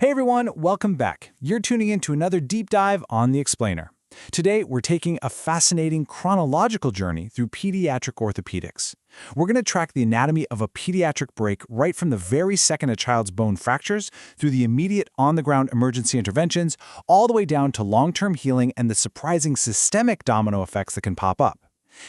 Hey everyone, welcome back. You're tuning in to another deep dive on The Explainer. Today, we're taking a fascinating chronological journey through pediatric orthopedics. We're going to track the anatomy of a pediatric break right from the very second a child's bone fractures, through the immediate on-the-ground emergency interventions, all the way down to long-term healing and the surprising systemic domino effects that can pop up.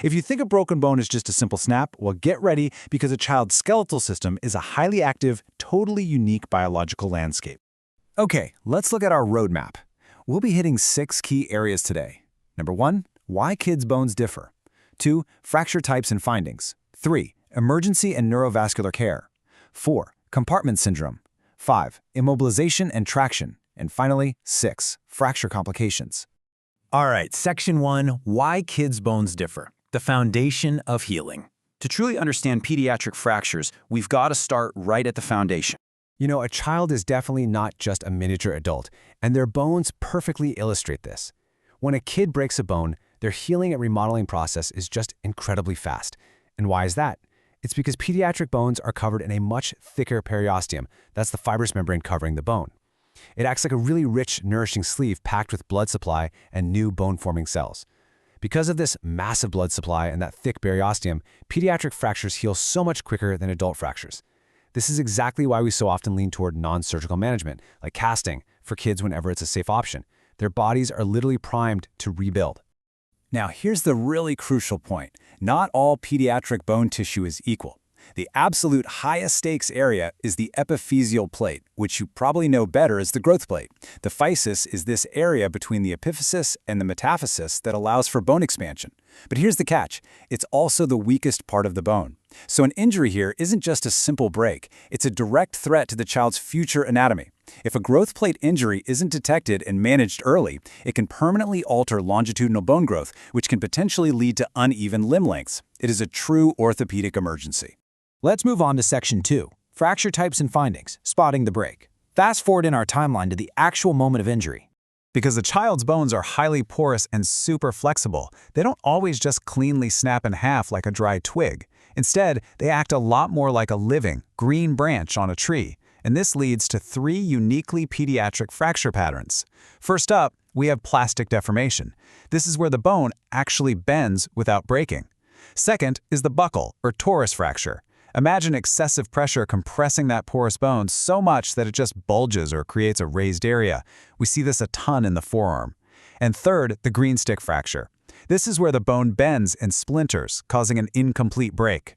If you think a broken bone is just a simple snap, well, get ready because a child's skeletal system is a highly active, totally unique biological landscape. Okay, let's look at our roadmap. We'll be hitting 6 key areas today. Number 1, why kids' bones differ. 2, fracture types and findings. 3, emergency and neurovascular care. 4, compartment syndrome. 5, immobilization and traction. And finally, 6, fracture complications. All right, section 1, why kids' bones differ. The foundation of healing. To truly understand pediatric fractures, we've got to start right at the foundation. You know, a child is definitely not just a miniature adult, and their bones perfectly illustrate this. When a kid breaks a bone, their healing and remodeling process is just incredibly fast. And why is that? It's because pediatric bones are covered in a much thicker periosteum. That's the fibrous membrane covering the bone. It acts like a really rich, nourishing sleeve packed with blood supply and new bone-forming cells. Because of this massive blood supply and that thick periosteum, pediatric fractures heal so much quicker than adult fractures. This is exactly why we so often lean toward non-surgical management, like casting, for kids whenever it's a safe option. Their bodies are literally primed to rebuild. Now, here's the really crucial point. Not all pediatric bone tissue is equal. The absolute highest stakes area is the epiphyseal plate, which you probably know better as the growth plate. The physis is this area between the epiphysis and the metaphysis that allows for bone expansion. But here's the catch. It's also the weakest part of the bone. So an injury here isn't just a simple break. It's a direct threat to the child's future anatomy. If a growth plate injury isn't detected and managed early, it can permanently alter longitudinal bone growth, which can potentially lead to uneven limb lengths. It is a true orthopedic emergency. Let's move on to section 2, fracture types and findings, spotting the break. Fast forward in our timeline to the actual moment of injury. Because the child's bones are highly porous and super flexible, they don't always just cleanly snap in half like a dry twig. Instead, they act a lot more like a living, green branch on a tree. And this leads to 3 uniquely pediatric fracture patterns. First up, we have plastic deformation. This is where the bone actually bends without breaking. Second is the buckle, or torus fracture. Imagine excessive pressure compressing that porous bone so much that it just bulges or creates a raised area. We see this a ton in the forearm. And third, the green stick fracture. This is where the bone bends and splinters, causing an incomplete break.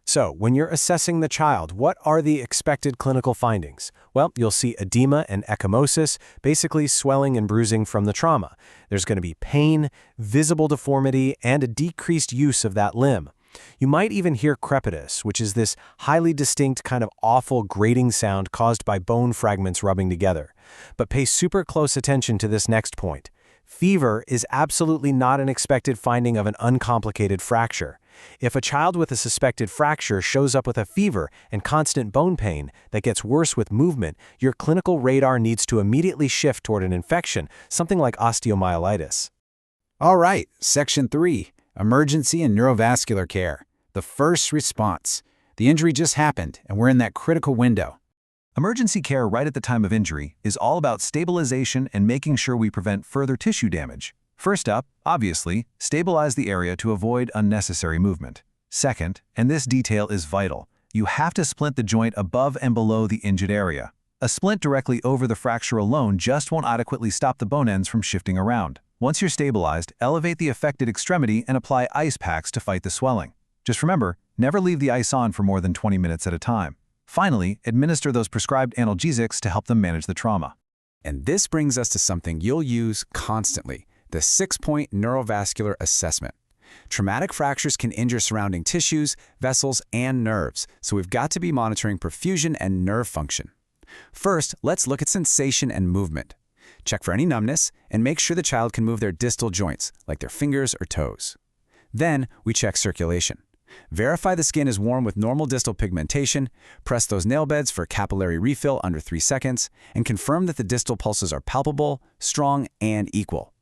So, when you're assessing the child, what are the expected clinical findings? Well, you'll see edema and ecchymosis, basically swelling and bruising from the trauma. There's going to be pain, visible deformity, and a decreased use of that limb. You might even hear crepitus, which is this highly distinct kind of awful grating sound caused by bone fragments rubbing together. But pay super close attention to this next point. Fever is absolutely not an expected finding of an uncomplicated fracture. If a child with a suspected fracture shows up with a fever and constant bone pain that gets worse with movement, your clinical radar needs to immediately shift toward an infection, something like osteomyelitis. All right, section 3. Emergency and neurovascular care. The first response. The injury just happened, and we're in that critical window. Emergency care right at the time of injury is all about stabilization and making sure we prevent further tissue damage. First up, obviously, stabilize the area to avoid unnecessary movement. Second, and this detail is vital, you have to splint the joint above and below the injured area. A splint directly over the fracture alone just won't adequately stop the bone ends from shifting around. Once you're stabilized, elevate the affected extremity and apply ice packs to fight the swelling. Just remember, never leave the ice on for more than 20 minutes at a time. Finally, administer those prescribed analgesics to help them manage the trauma. And this brings us to something you'll use constantly, the 6-point neurovascular assessment. Traumatic fractures can injure surrounding tissues, vessels, and nerves, so we've got to be monitoring perfusion and nerve function. First, let's look at sensation and movement. Check for any numbness, and make sure the child can move their distal joints, like their fingers or toes. Then, we check circulation. Verify the skin is warm with normal distal pigmentation, press those nail beds for capillary refill under 3 seconds, and confirm that the distal pulses are palpable, strong, and equal.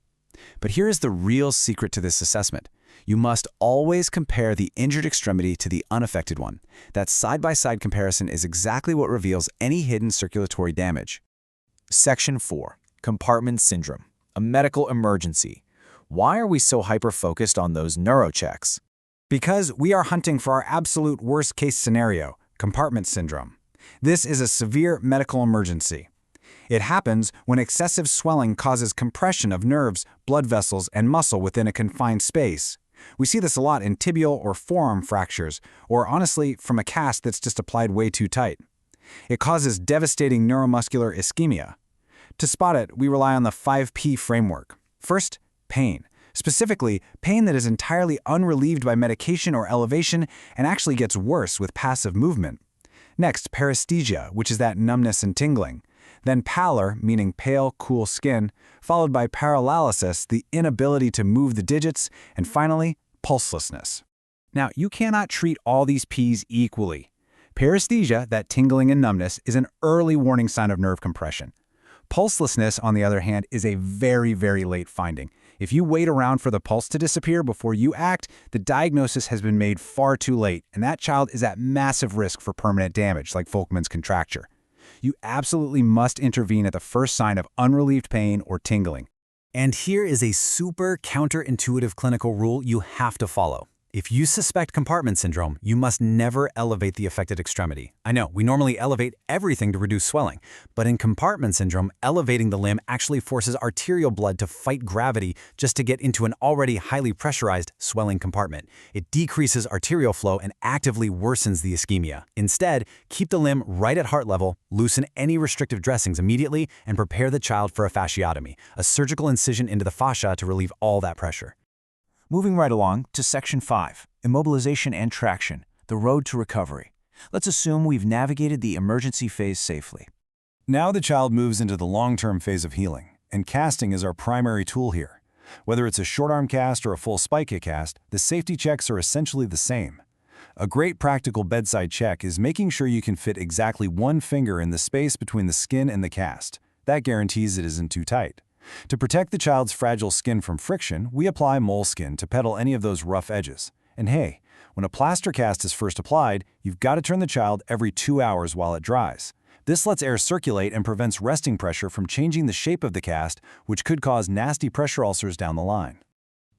But here is the real secret to this assessment. You must always compare the injured extremity to the unaffected one. That side-by-side comparison is exactly what reveals any hidden circulatory damage. Section 4. Compartment Syndrome. A medical emergency. Why are we so hyper-focused on those neurochecks? Because we are hunting for our absolute worst-case scenario, compartment syndrome. This is a severe medical emergency. It happens when excessive swelling causes compression of nerves, blood vessels, and muscle within a confined space. We see this a lot in tibial or forearm fractures, or honestly, from a cast that's just applied way too tight. It causes devastating neuromuscular ischemia. To spot it, we rely on the 5P framework. First, pain. Specifically, pain that is entirely unrelieved by medication or elevation and actually gets worse with passive movement. Next, paresthesia, which is that numbness and tingling. Then pallor, meaning pale, cool skin, followed by paralysis, the inability to move the digits, and finally, pulselessness. Now, you cannot treat all these P's equally. Paresthesia, that tingling and numbness, is an early warning sign of nerve compression. Pulselessness, on the other hand, is a very, very late finding. If you wait around for the pulse to disappear before you act, the diagnosis has been made far too late, and that child is at massive risk for permanent damage, like Volkmann's contracture. You absolutely must intervene at the first sign of unrelieved pain or tingling. And here is a super counterintuitive clinical rule you have to follow. If you suspect compartment syndrome, you must never elevate the affected extremity. I know, we normally elevate everything to reduce swelling, but in compartment syndrome, elevating the limb actually forces arterial blood to fight gravity just to get into an already highly pressurized swelling compartment. It decreases arterial flow and actively worsens the ischemia. Instead, keep the limb right at heart level, loosen any restrictive dressings immediately, and prepare the child for a fasciotomy, a surgical incision into the fascia to relieve all that pressure. Moving right along to Section 5, Immobilization and Traction, the road to recovery. Let's assume we've navigated the emergency phase safely. Now the child moves into the long-term phase of healing, and casting is our primary tool here. Whether it's a short-arm cast or a full spica cast, the safety checks are essentially the same. A great practical bedside check is making sure you can fit exactly one finger in the space between the skin and the cast. That guarantees it isn't too tight. To protect the child's fragile skin from friction, we apply moleskin to pedal any of those rough edges. And hey, when a plaster cast is first applied, you've got to turn the child every 2 hours while it dries. This lets air circulate and prevents resting pressure from changing the shape of the cast, which could cause nasty pressure ulcers down the line.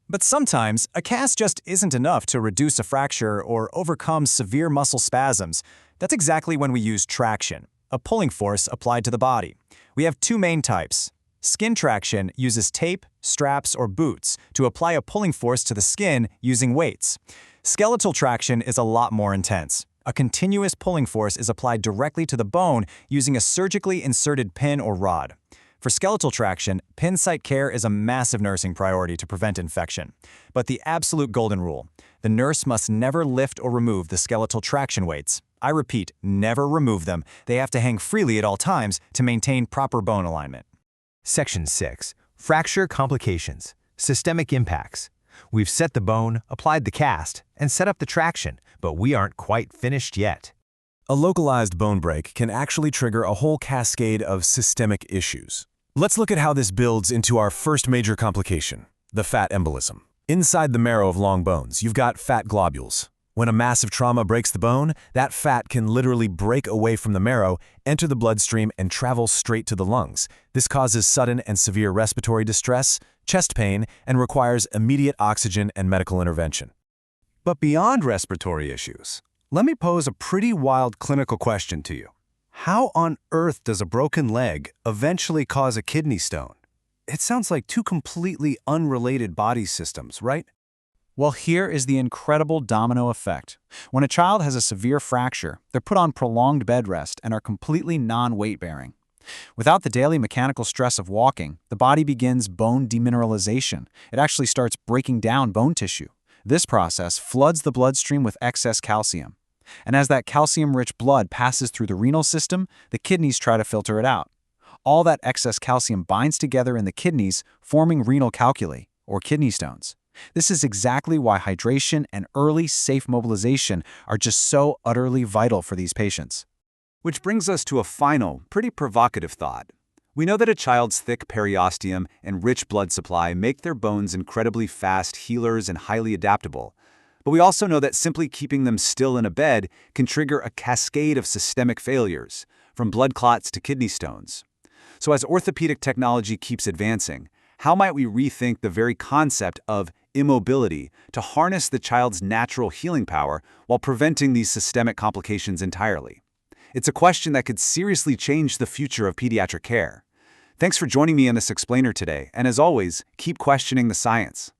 But sometimes, a cast just isn't enough to reduce a fracture or overcome severe muscle spasms. That's exactly when we use traction, a pulling force applied to the body. We have two main types. Skin traction uses tape, straps, or boots to apply a pulling force to the skin using weights. Skeletal traction is a lot more intense. A continuous pulling force is applied directly to the bone using a surgically inserted pin or rod. For skeletal traction, pin site care is a massive nursing priority to prevent infection. But the absolute golden rule: the nurse must never lift or remove the skeletal traction weights. I repeat, never remove them. They have to hang freely at all times to maintain proper bone alignment. Section 6. Fracture Complications. Systemic Impacts. We've set the bone, applied the cast, and set up the traction, but we aren't quite finished yet. A localized bone break can actually trigger a whole cascade of systemic issues. Let's look at how this builds into our first major complication, the fat embolism. Inside the marrow of long bones, you've got fat globules. When a massive trauma breaks the bone, that fat can literally break away from the marrow, enter the bloodstream, and travel straight to the lungs. This causes sudden and severe respiratory distress, chest pain, and requires immediate oxygen and medical intervention. But beyond respiratory issues, let me pose a pretty wild clinical question to you. How on earth does a broken leg eventually cause a kidney stone? It sounds like two completely unrelated body systems, right? Well, here is the incredible domino effect. When a child has a severe fracture, they're put on prolonged bed rest and are completely non-weight-bearing. Without the daily mechanical stress of walking, the body begins bone demineralization. It actually starts breaking down bone tissue. This process floods the bloodstream with excess calcium. And as that calcium-rich blood passes through the renal system, the kidneys try to filter it out. All that excess calcium binds together in the kidneys, forming renal calculi, or kidney stones. This is exactly why hydration and early, safe mobilization are just so utterly vital for these patients. Which brings us to a final, pretty provocative thought. We know that a child's thick periosteum and rich blood supply make their bones incredibly fast healers and highly adaptable. But we also know that simply keeping them still in a bed can trigger a cascade of systemic failures, from blood clots to kidney stones. So as orthopedic technology keeps advancing, how might we rethink the very concept of immobility to harness the child's natural healing power while preventing these systemic complications entirely? It's a question that could seriously change the future of pediatric care. Thanks for joining me on this explainer today, and as always, keep questioning the science.